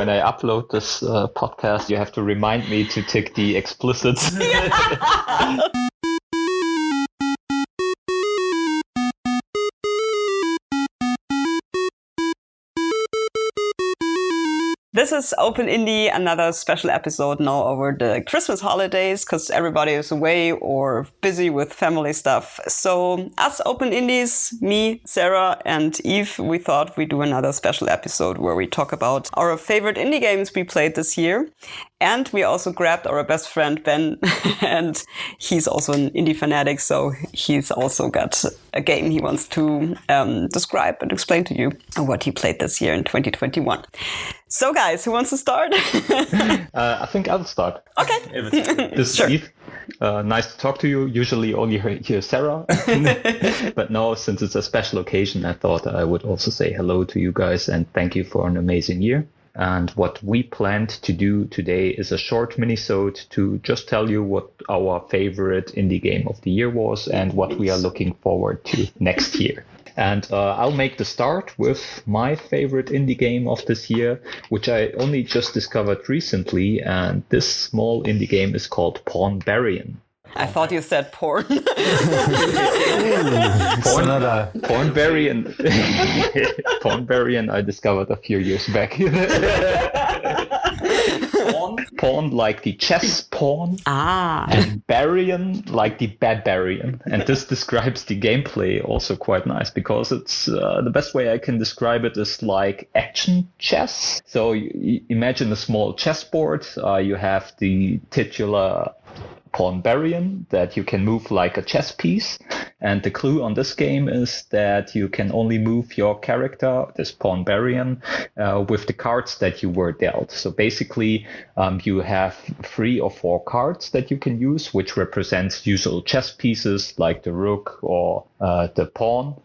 when I upload this podcast, you have to remind me to tick the explicit. This is Open Indie, another special episode now over the Christmas holidays because everybody is away or busy with family stuff. So us Open Indies, me, Sarah and Eve, we thought we'd do another special episode where we talk about our favorite indie games we played this year. And we also grabbed our best friend Ben, and he's also an indie fanatic, so he's also got a game he wants to describe and explain to you what he played this year in 2021. So guys, who wants to start? I think I'll start. Okay. This is Eve. Nice to talk to you. Usually only hear Sarah. But now, since it's a special occasion, I thought I would also say hello to you guys and thank you for an amazing year. And what we planned to do today is a short mini-sode to just tell you what our favorite indie game of the year was and what we are looking forward to next year. And I'll make the start with my favorite indie game of this year, which I only just discovered recently. And this small indie game is called Pornbarian. I thought you said porn. Pornbarian I discovered a few years back. Pawn like the chess pawn, and Barian like the barbarian. And this describes the gameplay also quite nice because it's the best way I can describe it is like action chess. So you imagine a small chessboard. You have the titular Pornbarian that you can move like a chess piece. And the clue on this game is that you can only move your character, this Pornbarian, with the cards that you were dealt. So basically, you have 3 or 4 cards that you can use, which represents usual chess pieces like the rook or the pawn.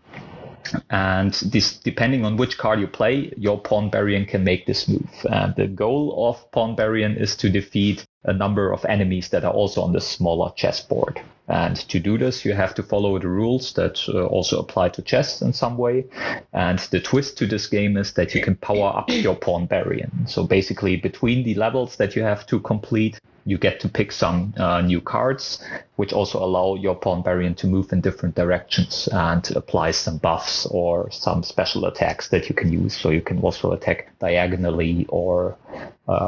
And this, depending on which card you play, your Pornbarian can make this move. And the goal of Pornbarian is to defeat a number of enemies that are also on the smaller chessboard. And to do this, you have to follow the rules that also apply to chess in some way. And the twist to this game is that you can power up your Pornbarian. So basically, between the levels that you have to complete, you get to pick some new cards, which also allow your Pornbarian to move in different directions and apply some buffs or some special attacks that you can use. So you can also attack diagonally or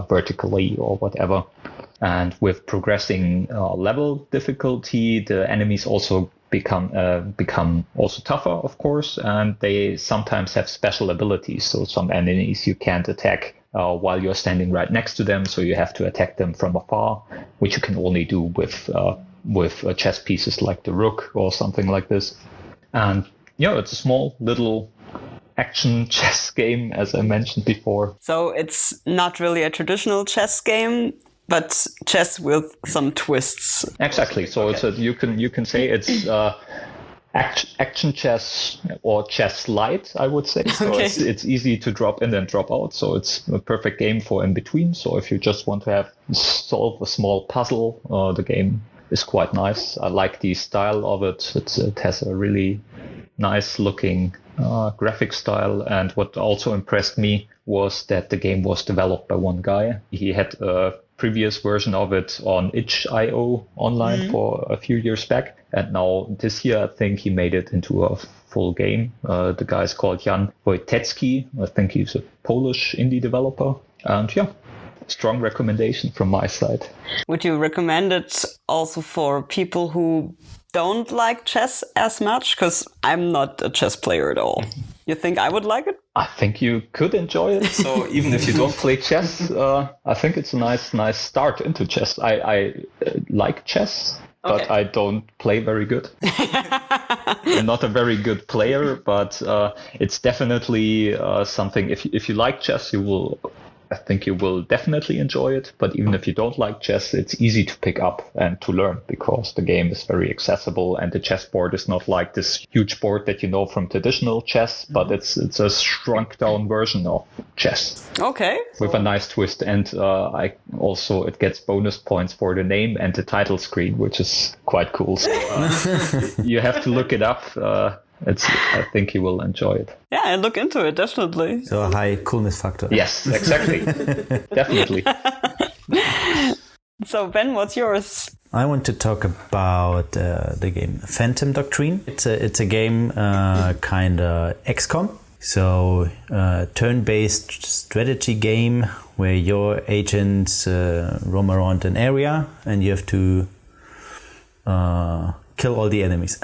vertically or whatever. And with progressing level difficulty, the enemies also become also tougher, of course, and they sometimes have special abilities. So some enemies you can't attack while you're standing right next to them, so you have to attack them from afar, which you can only do with chess pieces like the rook or something like this. And it's a small little action chess game, as I mentioned before. So it's not really a traditional chess game, but chess with some twists. Exactly. So okay. You can say it's action chess or chess light, I would say. So okay. It's easy to drop in and drop out. So it's a perfect game for in between. So if you just want to solve a small puzzle, the game is quite nice. I like the style of it. It has a really nice looking graphic style. And what also impressed me was that the game was developed by one guy. He had a previous version of it on itch.io online for a few years back. And now this year, I think he made it into a full game. The guy is called Jan Wojtecki. I think he's a Polish indie developer. And strong recommendation from my side. Would you recommend it also for people who don't like chess as much? Because I'm not a chess player at all. You think I would like it? I think you could enjoy it. So even if you don't play chess, I think it's a nice start into chess. I like chess, but I don't play very good. I'm not a very good player, but it's definitely something. If you like chess, I think you will definitely enjoy it. But even if you don't like chess, it's easy to pick up and to learn because the game is very accessible and the chessboard is not like this huge board that you know from traditional chess, but it's a shrunk down version of chess. Okay. With a nice twist. And it gets bonus points for the name and the title screen, which is quite cool. So, you have to look it up. I think you will enjoy it. Yeah, I look into it, definitely. So a high coolness factor. Yes, exactly. Definitely. So Ben, what's yours? I want to talk about the game Phantom Doctrine. It's a game kind of XCOM. So turn-based strategy game where your agents roam around an area and you have to kill all the enemies.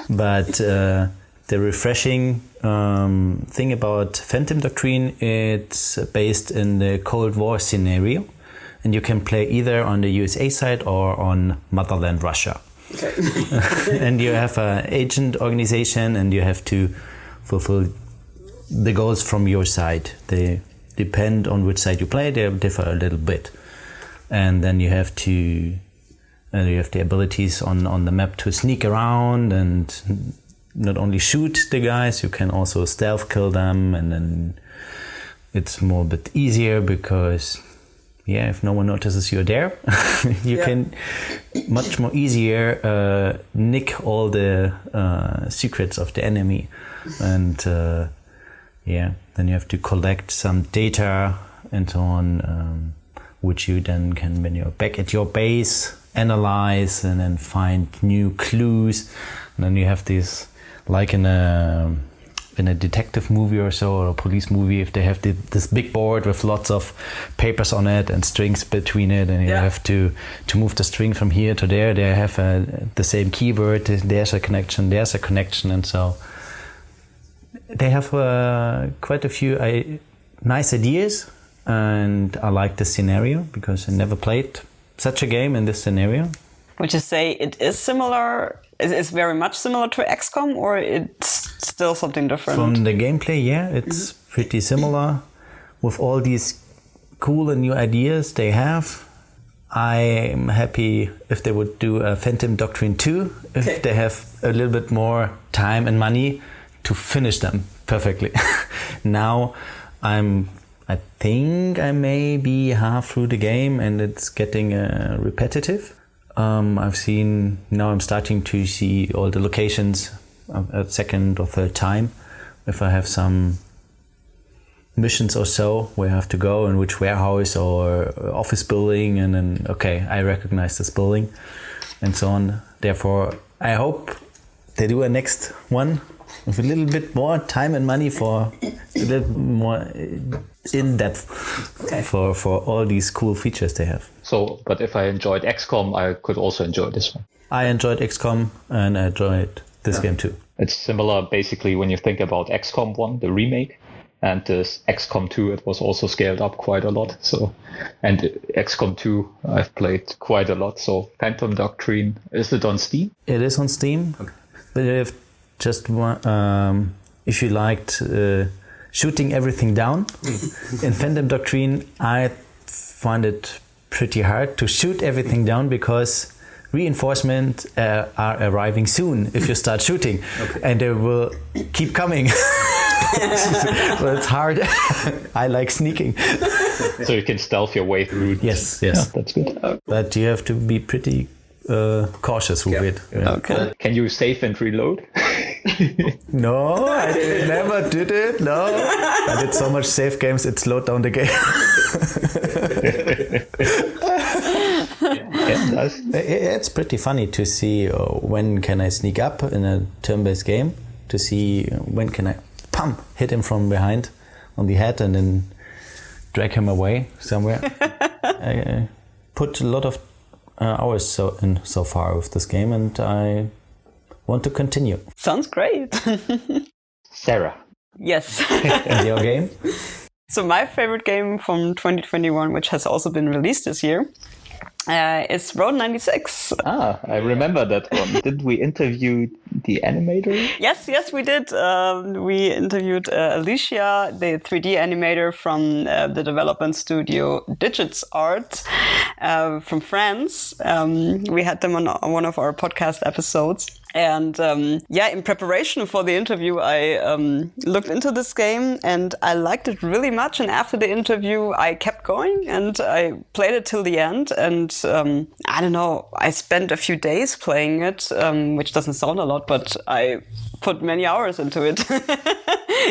But the refreshing thing about Phantom Doctrine, it's based in the Cold War scenario. And you can play either on the USA side or on Motherland Russia. Okay. And you have an agent organization and you have to fulfill the goals from your side. They depend on which side you play, they differ a little bit. And then you have the abilities on the map to sneak around and not only shoot the guys, you can also stealth kill them, and then it's more a bit easier because if no one notices you're there, you can much more easier nick all the secrets of the enemy. And then you have to collect some data and so on, which you then can, when you're back at your base, analyze and then find new clues. And then you have this, like in a detective movie or so, or a police movie, if they have this big board with lots of papers on it and strings between it, and you have to move the string from here to there, they have the same keyword, there's a connection, and so they have quite a few nice ideas, and I like the scenario because I never played such a game in this scenario. Would you say it is similar? Is very much similar to XCOM, or it's still something different? From the gameplay, it's pretty similar. With all these cool and new ideas they have, I'm happy if they would do a Phantom Doctrine 2, if they have a little bit more time and money to finish them perfectly. Now I think I may be half through the game and it's getting repetitive. I'm starting to see all the locations a second or third time. If I have some missions or so where I have to go, in which warehouse or office building, and then, I recognize this building and so on. Therefore, I hope they do a next one with a little bit more time and money for a little more in-depth for all these cool features they have. So, but if I enjoyed XCOM, I could also enjoy this one. I enjoyed XCOM and I enjoyed this game too. It's similar basically when you think about XCOM 1, the remake, and this XCOM 2, it was also scaled up quite a lot. So, and XCOM 2 I've played quite a lot. So Phantom Doctrine, is it on Steam? It is on Steam, but if just one, if you liked shooting everything down, in Phantom Doctrine I find it pretty hard to shoot everything down because reinforcements are arriving soon if you start shooting, and they will keep coming. Well, it's hard. I like sneaking. So you can stealth your way through. Yes. Yeah, that's good. But you have to be pretty cautious with it. Yeah. Okay. Can you save and reload? No, I never did it. No, I did so much save games it slowed down the game. Nice. It's pretty funny to see when can I sneak up in a turn-based game, to see when can I hit him from behind on the head and then drag him away somewhere. I put a lot of hours so far with this game, and I want to continue. Sounds great. Sarah. Yes. And your game? So my favorite game from 2021, which has also been released this year, is Road 96. I remember that one. Did we interview the animator? Yes, we did. We interviewed Alicia, the 3D animator from the development studio Digits Art from France. We had them on one of our podcast episodes. And in preparation for the interview, I looked into this game and I liked it really much. And after the interview, I kept going and I played it till the end. And I don't know, I spent a few days playing it, which doesn't sound a lot out, but I put many hours into it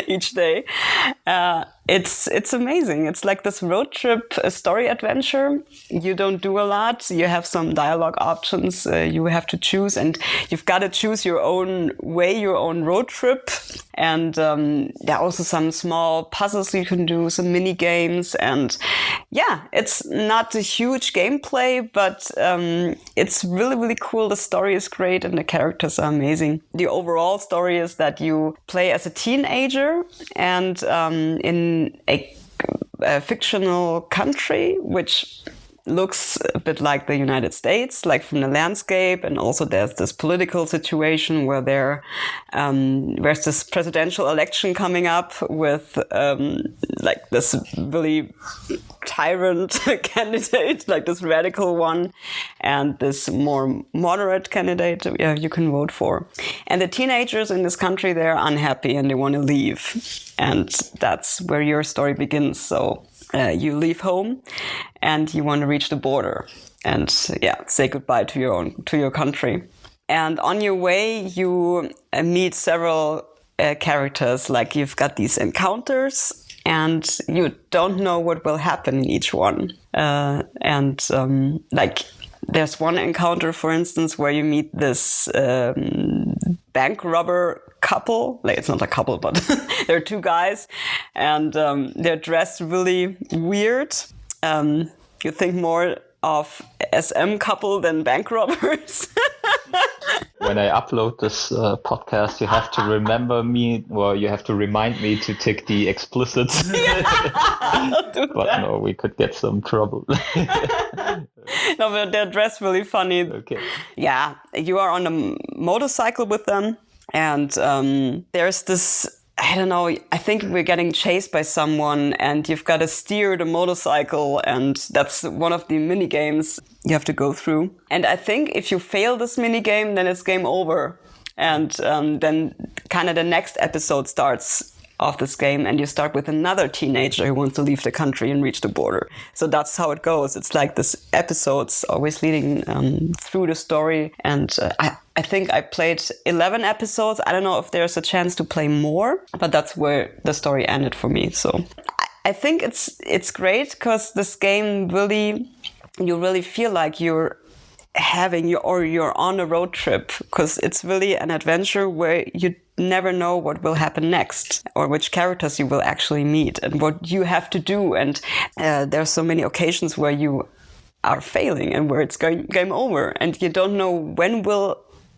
each day. It's amazing. It's like this road trip story adventure. You don't do a lot. You have some dialogue options you have to choose, and you've got to choose your own way, your own road trip. And there are also some small puzzles you can do, some mini games. And yeah, it's not a huge gameplay, but it's really, really cool. The story is great and the characters are amazing. The overall story is that you play as a teenager and in a fictional country, which looks a bit like the United States, like from the landscape. And also there's this political situation where there's this presidential election coming up with like this really tyrant candidate, like this radical one, and this more moderate candidate you can vote for. And the teenagers in this country, they're unhappy and they want to leave. And that's where your story begins. So you leave home and you want to reach the border and say goodbye to your country. And on your way, you meet several characters. Like you've got these encounters and you don't know what will happen in each one. Like there's one encounter, for instance, where you meet this bank robber couple. Like it's not a couple, but they're two guys, and they're dressed really weird. You think more of SM couple than bank robbers. When I upload this podcast, you have to remember me, or you have to remind me to tick the explicit. But no, we could get some trouble. No, but they're dressed really funny. Okay. Yeah, you are on a motorcycle with them, and there's this, I don't know, I think we're getting chased by someone and you've got to steer the motorcycle, and that's one of the mini games you have to go through. And I think if you fail this mini game, then it's game over. And then kind of the next episode starts of this game, and you start with another teenager who wants to leave the country and reach the border. So that's how it goes. It's like this episodes always leading through the story. And I think I played 11 episodes. I don't know if there's a chance to play more, but that's where the story ended for me. So I think it's great because this game you really feel like you're on a road trip, because it's really an adventure where you never know what will happen next or which characters you will actually meet and what you have to do. And there's so many occasions where you are failing and where it's game over, and you don't know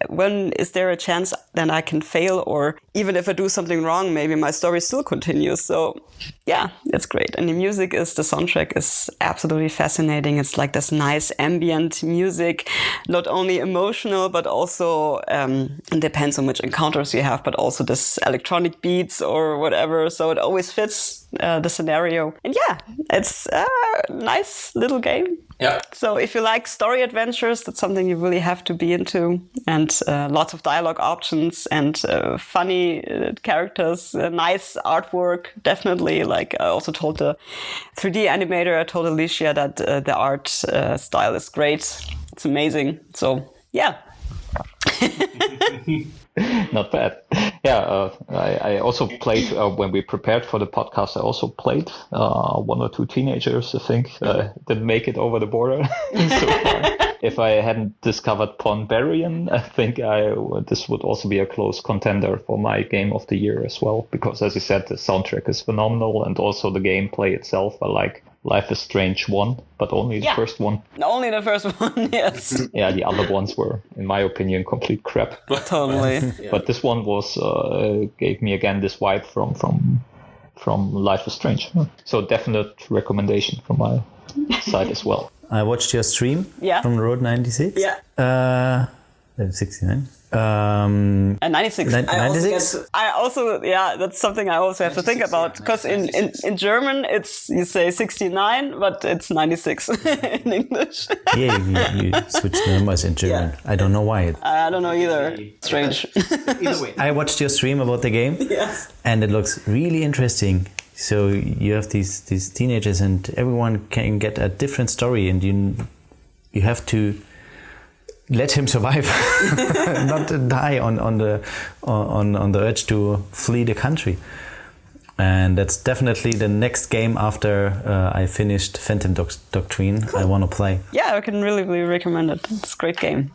when is there a chance that I can fail, or even if I do something wrong, maybe my story still continues. So yeah, it's great. And the soundtrack is absolutely fascinating. It's like this nice ambient music, not only emotional, but also it depends on which encounters you have, but also this electronic beats or whatever. So it always fits the scenario. And yeah, it's a nice little game. Yeah. So if you like story adventures, that's something you really have to be into. And lots of dialogue options and funny characters, nice artwork, definitely. Like I also told the 3D animator, I told Alicia that the art style is great. It's amazing. So yeah. Not bad. Yeah, I also played, when we prepared for the podcast, I also played one or two teenagers, I think, didn't make it over the border so far. If I hadn't discovered Barbarian, I think this would also be a close contender for my game of the year as well. Because as you said, the soundtrack is phenomenal, and also the gameplay itself. I like Life is Strange 1, but only the first one. Only the first one, yes. Yeah, the other ones were, in my opinion, complete crap. Totally. But this one was gave me again this vibe from Life is Strange. So definite recommendation from my side as well. I watched your stream from Road 96. Yeah. 69. And 96. 96? I also, that's something I also have to think about, because in German you say 69, but it's 96 in English. Yeah, you switch the numbers in German. I don't know why. I don't know either. Strange. Either way. I watched your stream about the game, and it looks really interesting. So you have these teenagers, and everyone can get a different story, and you have to let him survive, not die on the urge to flee the country. And that's definitely the next game after I finished Phantom Doctrine. Cool. I want to play. Yeah, I can really, really recommend it. It's a great game.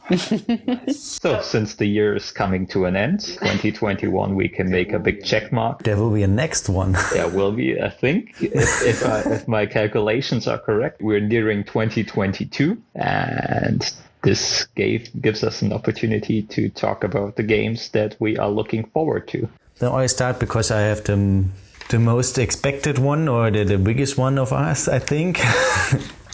So since the year is coming to an end, 2021, we can make a big check mark. There will be a next one. There will be, I think, if my calculations are correct. We're nearing 2022, and this gives us an opportunity to talk about the games that we are looking forward to. Then I start because I have the most expected one, or the biggest one of us, I think.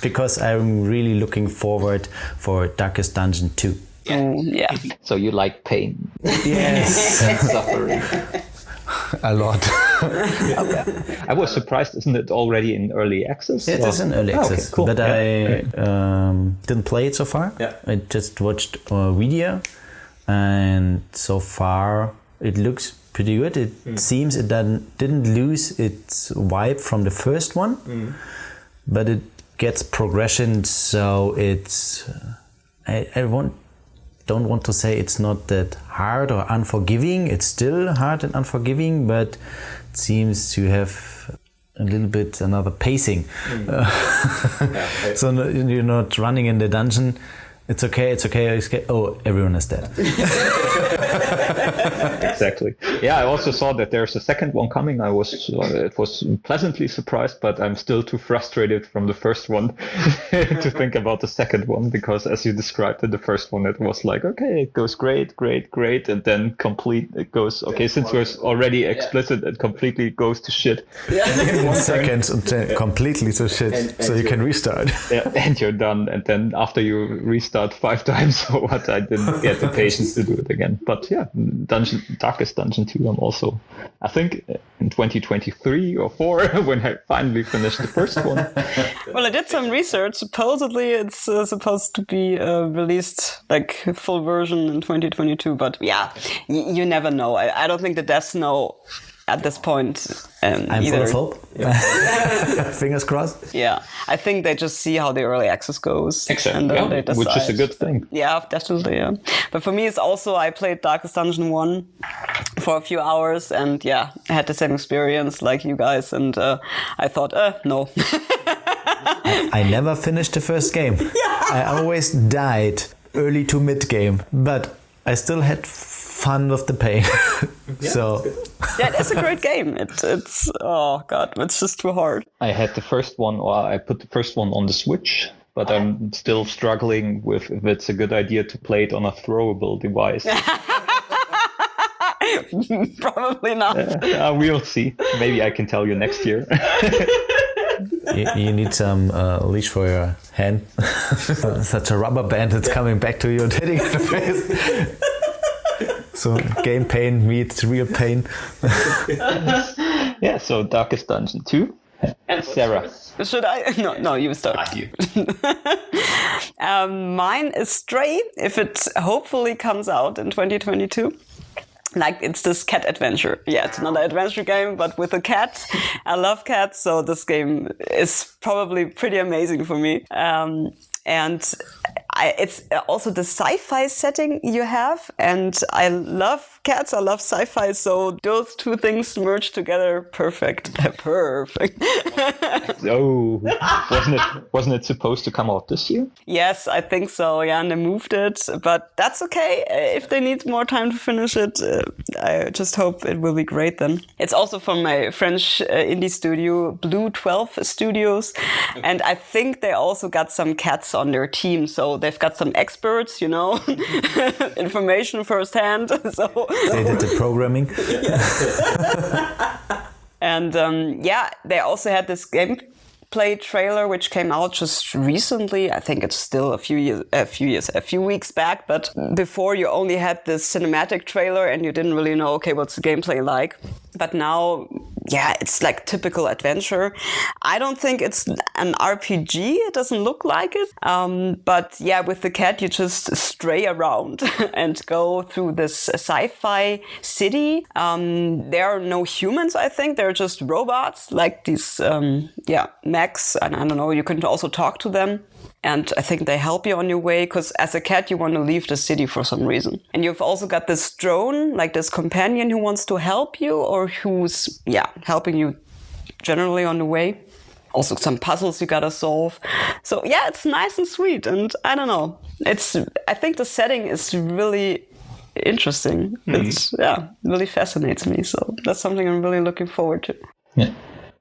Because I'm really looking forward for Darkest Dungeon 2. Yeah. So you like pain. Yes. And suffering. A lot. I was surprised, isn't it already in early access? It is in early access, okay, cool. But I didn't play it so far. Yeah. I just watched a video, and so far it looks pretty good. It seems it didn't lose its vibe from the first one, but it gets progression, so it's don't want to say it's not that hard or unforgiving. It's still hard and unforgiving, but it seems to have a little bit another pacing. So you're not running in the dungeon. It's okay. Oh, everyone is dead. Exactly. Yeah, I also saw that there's a second one coming. It was pleasantly surprised, but I'm still too frustrated from the first one to think about the second one, because as you described in the first one, it was like, okay, it goes great, and then it goes, okay, since we're already explicit, it completely goes to shit. In seconds, completely to shit, so you can restart. Yeah, and you're done. And then after you restart 5 times or what, I didn't get the patience to do it again. But yeah, Darkest Dungeon 2, I'm also, I think in 2023 or 4 when I finally finished the first one. Well, I did some research. Supposedly it's supposed to be released like full version in 2022, but yeah, you never know. I don't think the devs know at this point I'm either. full of hope. Fingers crossed. Yeah, I think they just see how the early access goes. Exactly, and then they decide. which is a good thing. Yeah, definitely, yeah. But for me, it's also, I played Darkest Dungeon 1 for a few hours, and yeah, I had the same experience like you guys, and I thought, no. I never finished the first game. Yeah. I always died early to mid game, but I still had fun with the pain. So yeah, it's a great game. It's oh god, it's just too hard. I had the first one, or I put the first one on the Switch, but I'm still struggling with if it's a good idea to play it on a throwable device. Probably not. We'll see. Maybe I can tell you next year. You need some leash for your hand. Such a rubber band that's coming back to you and hitting in the face. So game pain meets real pain. Yeah, so Darkest Dungeon 2. And Sarah. Should I? No, you start. You. Mine is Stray, if it hopefully comes out in 2022. Like, it's this cat adventure. Yeah, it's another adventure game, but with a cat. I love cats, so this game is probably pretty amazing for me. And it's also the sci-fi setting you have, and I love cats, I love sci-fi, so those two things merged together, perfect. Perfect. Oh, wasn't it supposed to come out this year? Yes, I think so, yeah, and they moved it, but that's okay. If they need more time to finish it, I just hope it will be great then. It's also from my French indie studio, Blue 12 Studios, and I think they also got some cats on their team, so they've got some experts, information firsthand. So they did the programming. And they also had this gameplay trailer which came out just recently. I think it's still a few weeks back, but before you only had this cinematic trailer and you didn't really know, okay, what's the gameplay like? But now it's like typical adventure. I don't think it's an RPG. It doesn't look like it. But yeah, with the cat, you just stray around and go through this sci-fi city. There are no humans, I think. They're just robots, like these, mechs. And I don't know, you can also talk to them. And I think they help you on your way, because as a cat, you want to leave the city for some reason. And you've also got this drone, like this companion who wants to help you, or who's, helping you generally on the way. Also some puzzles you gotta solve. So yeah, it's nice and sweet. And I don't know, I think the setting is really interesting. It's, really fascinates me. So that's something I'm really looking forward to.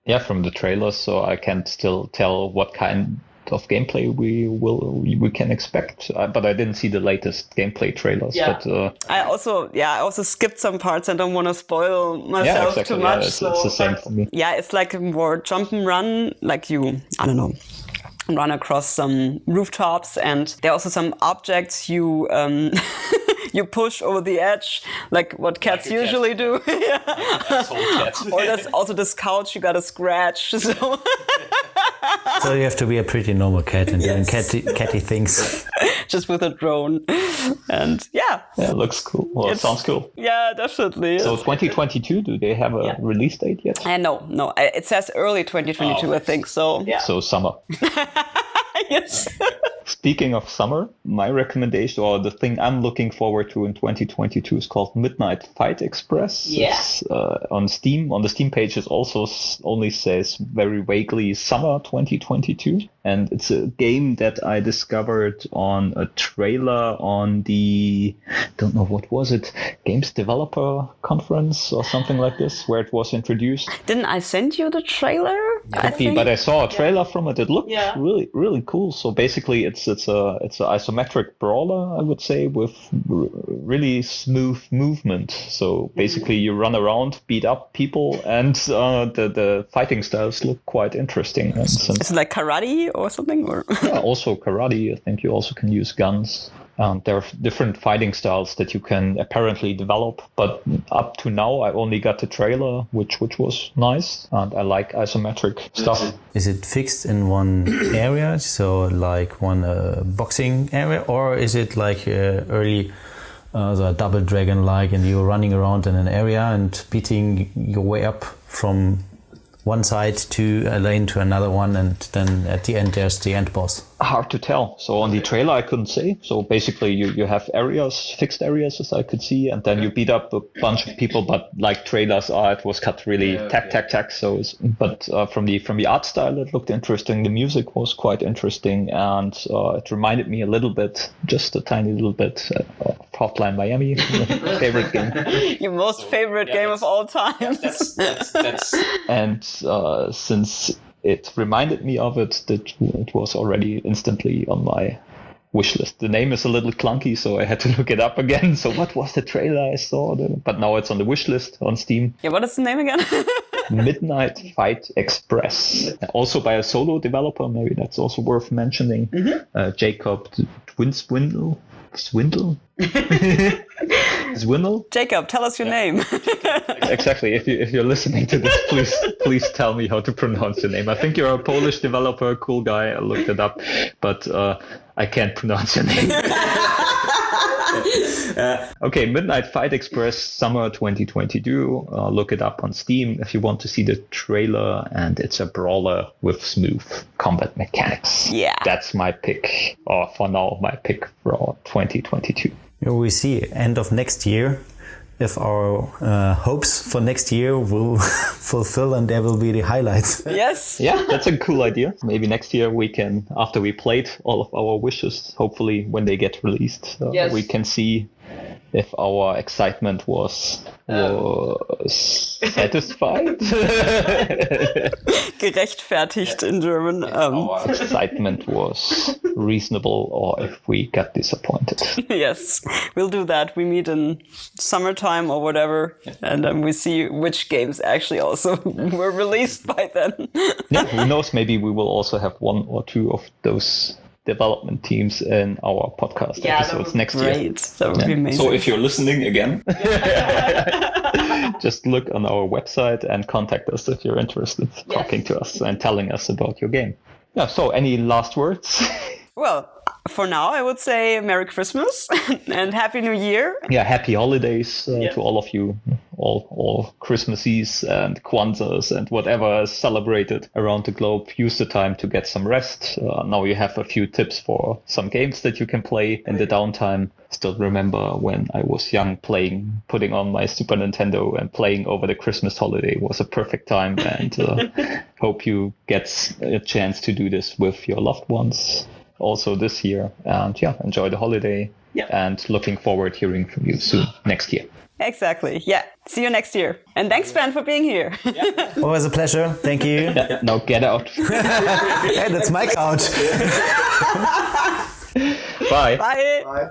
Yeah, from the trailers, so I can't still tell what kind of gameplay we can expect, but I didn't see the latest gameplay trailers. But I also skipped some parts. I don't want to spoil myself too much. It's the same for me. Yeah, it's like a more jump and run, like you, I don't know, run across some rooftops, and there are also some objects you you push over the edge, like what cats usually do. Or there's also this couch you gotta scratch. So you have to be a pretty normal cat and doing catty things. Just with a drone. And it looks cool. Well, it sounds cool. Yeah, definitely. So 2022, do they have a release date yet? No. It says early 2022, I think. So So summer. Yes. Speaking of summer, my recommendation, or the thing I'm looking forward to in 2022, is called Midnight Fight Express. Yeah. It's on Steam. On the Steam page, it also only says very vaguely summer 2022. And it's a game that I discovered on a trailer on the, don't know, what was it, Games Developer Conference or something like this, where it was introduced. Didn't I send you the trailer? But I saw a trailer from it. It looked really, really cool. So basically, it's an isometric brawler, I would say, with really smooth movement. So basically, you run around, beat up people, and the fighting styles look quite interesting. Is it like karate or something? Or also karate. I think you also can use guns. There are different fighting styles that you can apparently develop, but up to now I only got the trailer, which was nice, and I like isometric stuff. Is it fixed in one area, so like one boxing area, or is it like early the Double Dragon like, and you're running around in an area and beating your way up from one side to a lane to another one, and then at the end there's the end boss? Hard to tell. So on the trailer I couldn't say. So basically you have areas, fixed areas as I could see, and then you beat up a bunch of people, but like trailers are, it was cut really tack. So from the art style it looked interesting. The music was quite interesting, and it reminded me a little bit, just a tiny little bit, of Hotline Miami, favorite game. Your most favorite game of all time. That's and since it reminded me of it, that it was already instantly on my wish list. The name is a little clunky, so I had to look it up again. So what was the trailer I saw? But now it's on the wish list on Steam. Yeah, what is the name again? Midnight Fight Express. Also by a solo developer, maybe that's also worth mentioning. Jacob Swindle? Zwindle? Jacob, tell us your name. Exactly. If you're listening to this, please tell me how to pronounce your name. I think you're a Polish developer, cool guy. I looked it up, but I can't pronounce your name. Okay, Midnight Fight Express, summer 2022. Look it up on Steam if you want to see the trailer, and it's a brawler with smooth combat mechanics. Yeah. That's my pick, or for now, my pick for 2022. We see end of next year if our hopes for next year will fulfill, and there will be the highlights. Yes. Yeah, that's a cool idea. Maybe next year we can, after we played all of our wishes, hopefully when they get released, we can see if our excitement was satisfied. Gerechtfertigt in German. Our excitement was reasonable, or if we got disappointed. Yes, we'll do that. We meet in summertime or whatever, and then we see which games actually also were released by then. Yeah, who knows? Maybe we will also have one or two of those development teams in our podcast episodes next year. That would be amazing. So if you're listening again, just look on our website and contact us if you're interested, talking to us and telling us about your game. Yeah. So, any last words? Well, for now, I would say Merry Christmas and Happy New Year. Yeah, happy holidays to all of you, all Christmases and Kwanzas and whatever is celebrated around the globe. Use the time to get some rest. Now you have a few tips for some games that you can play in the downtime. Still remember when I was young putting on my Super Nintendo and playing over the Christmas holiday was a perfect time, and hope you get a chance to do this with your loved ones also this year. And enjoy the holiday. Yeah. And looking forward to hearing from you soon next year. Exactly. Yeah. See you next year. And thanks, Ben, for being here. Yeah. Always a pleasure. Thank you. Yeah. Now get out. Hey, that's my couch. Bye. Bye. Bye.